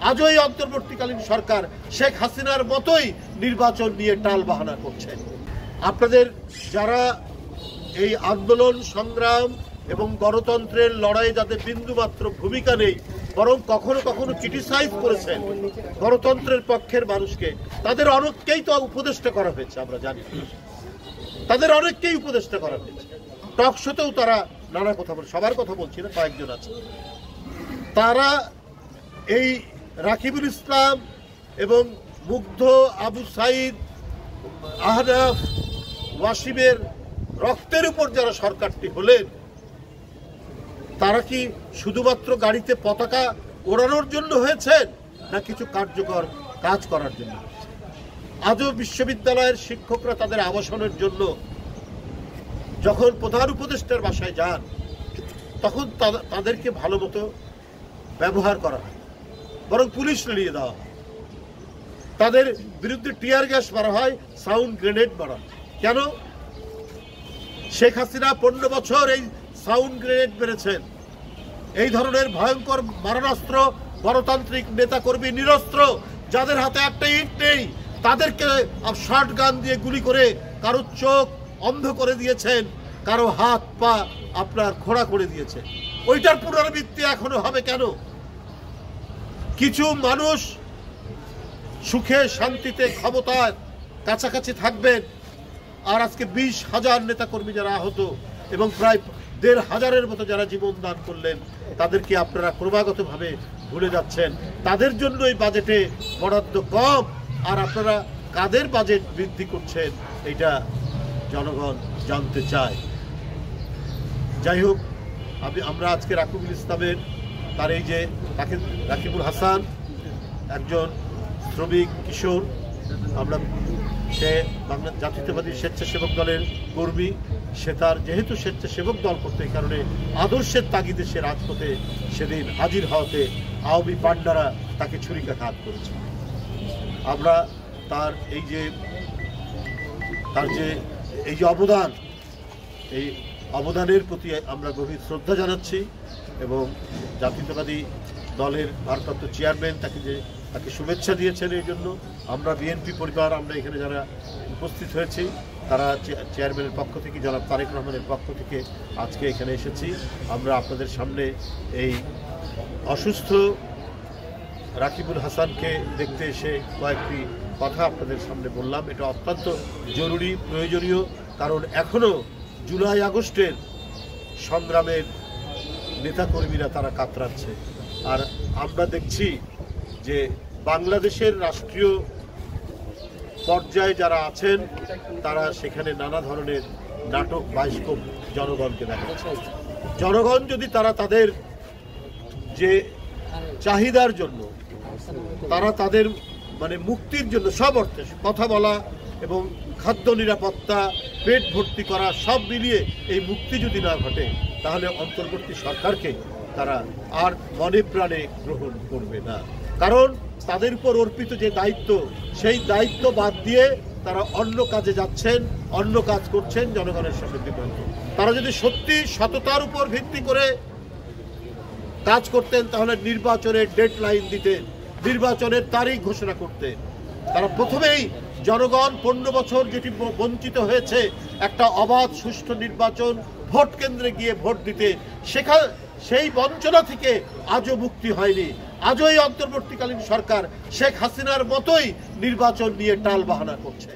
আজও এই অন্তর্বর্তীকালীন সরকার শেখ হাসিনার মতোই নির্বাচন নিয়ে টাল বাহানা করছেন। আপনাদের যারা এই আন্দোলন সংগ্রাম এবং গণতন্ত্রের লড়াই যাদের বিন্দুমাত্র ভূমিকা নেই, বরং কখনো কখনো ক্রিটিসাইজ করেছেন গণতন্ত্রের পক্ষের মানুষকে, তাদের অনেককেই তো উপদেষ্টা করা হয়েছে। আমরা জানি তাদের অনেককেই উপদেষ্টা করা হয়েছে। টক শোতেও তারা নানা কথা বলে, সবার কথা বলছি না, কয়েকজন আছে। তারা এই রাকিবুল ইসলাম এবং মুগ্ধ, আবু সাইদ, আহনাফ, ওয়াসিমের রক্তের উপর যারা সরকারটি হলেন, তারা কি শুধুমাত্র গাড়িতে পতাকা ওড়ানোর জন্য হয়েছেন, না কিছু কার্যকর কাজ করার জন্য? আজও বিশ্ববিদ্যালয়ের শিক্ষকরা তাদের আবাসনের জন্য যখন প্রধান উপদেষ্টার বাসায় যান, তখন তাদেরকে ভালো মতো ব্যবহার করা হয়, বরং পুলিশ নিয়ে দেওয়া হয়, তাদের বিরুদ্ধে টিয়ার গ্যাস মারা হয়, সাউন্ড গ্রেনেড মারা হয়। কেন? শেখ হাসিনা 15 বছর এই সাউন্ড গ্রেনেড মেরেছেন। এই ধরনের ভয়ঙ্কর মারণাস্ত্র গণতান্ত্রিক নেতাকর্মী নিরস্ত্র যাদের হাতে একটা ইট নেই, তাদেরকে শর্ট গান দিয়ে গুলি করে কারো চোখ অন্ধ করে দিয়েছেন, কারো হাত পা আপনার খোঁড়া করে দিয়েছে। ওইটার পুনরাবৃত্তি এখনো হবে কেন? কিছু মানুষ সুখে শান্তিতে ক্ষমতার কাছাকাছি থাকবেন, আর আজকে 20,000 নেতাকর্মী যারা আহত এবং প্রায় 1,500-এর মতো যারা জীবন দান করলেন, তাদেরকে আপনারা ক্রমাগতভাবে ভুলে যাচ্ছেন। তাদের জন্যই বাজেটে বরাদ্দ কম, আর আপনারা কাদের বাজেট বৃদ্ধি করছেন এটা জনগণ জানতে চায়। যাই হোক, আমরা আজকে রাকিবুল ইসলামের, তার এই যে রাকিবুল হাসান একজন শ্রমিক কিশোর, আমরা সে বাংলা জাতীয়তাবাদী স্বেচ্ছাসেবক দলের কর্মী, সে তার যেহেতু স্বেচ্ছাসেবক দল করতে, এই কারণে আদর্শের তাগিদে সে রাজপথে সেদিন হাজির হওয়াতে আওয়ামী পান্ডারা তাকে ছুরিকাঘাত করেছে। আমরা তার এই যে অবদান, এই অবদানের প্রতি আমরা গভীর শ্রদ্ধা জানাচ্ছি এবং জাতীয়তাবাদী দলের ভারপ্রাপ্ত চেয়ারম্যান তাকে শুভেচ্ছা দিয়েছেন। এই জন্য আমরা বিএনপি পরিবার, আমরা এখানে যারা উপস্থিত হয়েছি, তারা চেয়ারম্যানের পক্ষ থেকে, জনাব তারেক রহমানের পক্ষ থেকে আজকে এখানে এসেছি। আমরা আপনাদের সামনে এই অসুস্থ রাকিবুল হাসানকে দেখতে এসে কয়েকটি কথা আপনাদের সামনে বললাম। এটা অত্যন্ত জরুরি, প্রয়োজনীয়, কারণ এখনও জুলাই আগস্টের সংগ্রামের নেতাকর্মীরা তারা কাতরাচ্ছে। আর আমরা দেখছি যে বাংলাদেশের রাষ্ট্রীয় পর্যায়ে যারা আছেন, তারা সেখানে নানা ধরনের নাটক বায়স্কোপ জনগণকে দেখাচ্ছে। জনগণ যদি তাদের যে চাহিদার জন্য, তাদের মুক্তির জন্য সব অর্থে কথা বলা এবং খাদ্য নিরাপত্তা, পেট ভর্তি করা, সব মিলিয়ে এই মুক্তি যদি না ঘটে, তাহলে অন্তর্বর্তী সরকারকে তারা আর মনে প্রাণে গ্রহণ করবে না। কারণ তাদের উপর অর্পিত যে দায়িত্ব, সেই দায়িত্ব বাদ দিয়ে তারা অন্য কাজে যাচ্ছেন, অন্য কাজ করছেন জনগণের সাথে বিভ্রান্ত। তারা যদি সত্যি সততার উপর ভিত্তি করে কাজ করতেন, তাহলে নির্বাচনের ডেডলাইন দিতেন, নির্বাচনের তারিখ ঘোষণা করতেন। তারা প্রথমেই জনগণ 15 বছর যেটি বঞ্চিত হয়েছে, একটা অবাধ সুষ্ঠু নির্বাচন, ভোট কেন্দ্রে গিয়ে ভোট দিতে, সেই বঞ্চনা থেকে আজও মুক্তি হয়নি। আজও এই অন্তর্বর্তীকালীন সরকার শেখ হাসিনার মতোই নির্বাচন নিয়ে টাল বাহানা করছে।